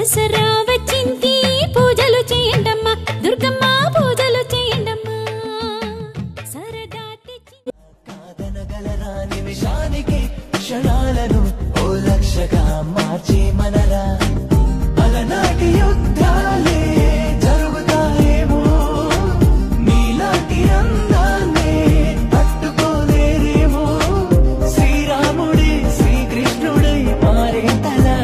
దసరా వచ్చింది పూజలు చేయండమ్మా దుర్గమ్మ పూజలు చేయండమ్మా సరదా కాదనగలరా నిమిషానికి క్షణాలను ఓ లక్షగా మార్చే మనరా అలనాటి యుద్ధాలే జరుగుతాయేమో నీలాంటి అందాన్నే తట్టుకోలేరేమో శ్రీరాముడే శ్రీకృష్ణుడై మారేంతలా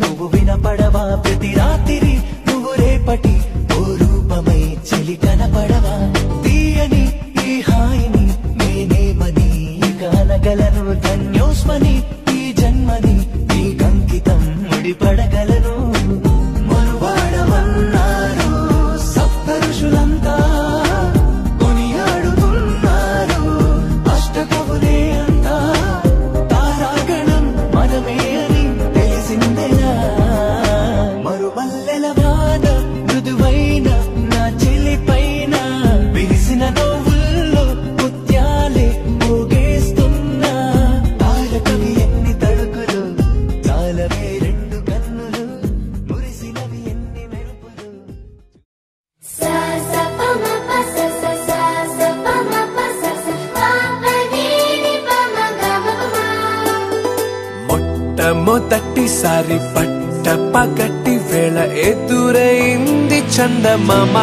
నువ్వు వినపడవా ప్రతి రాత్రి నువ్వు రేపటి ఓ రూపమై చెలి కనపడవా తీయని ఈ హాయిని నేనేమని కానగలను ధన్యోస్మని ఈ జన్మని ఈ కంకితం ముడిపడగలను మనువాడమన్నారు సప్త ఋషులంతా కొనియాడుతున్నారు అష్టకవులే అంతా తారాగణం మనమే మరుమల్లెల వాన మృదువైన నా చెలి పైన విరిసిన నవ్వుల్లో ముత్యాలే మోగేస్తున్నా తారకవి ఎన్ని తడుకులు చాలవే రెండు కన్నులు మురిసినవి ఎన్ని మెరుపులు మొట్టమొదటిసారి పట్ట పగటి వేళ ఎదురైంది చందమామ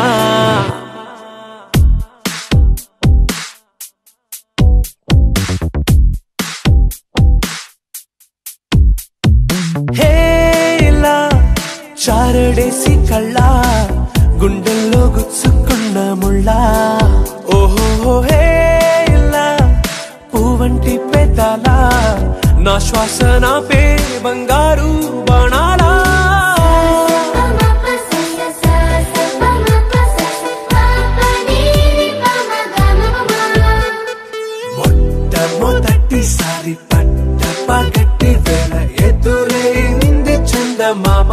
హేలా చారడేసి కళ్ళ గుండెల్లో గుచ్చుకున్న ముళ్ళా ఓహో హేలా పువ్వంటి పెదాలా నా శ్వాస నాపే బంగారు బాణాలా మొట్టమొదటిసారి పట్ట పగటి వేళ ఎదురైంది చందమామ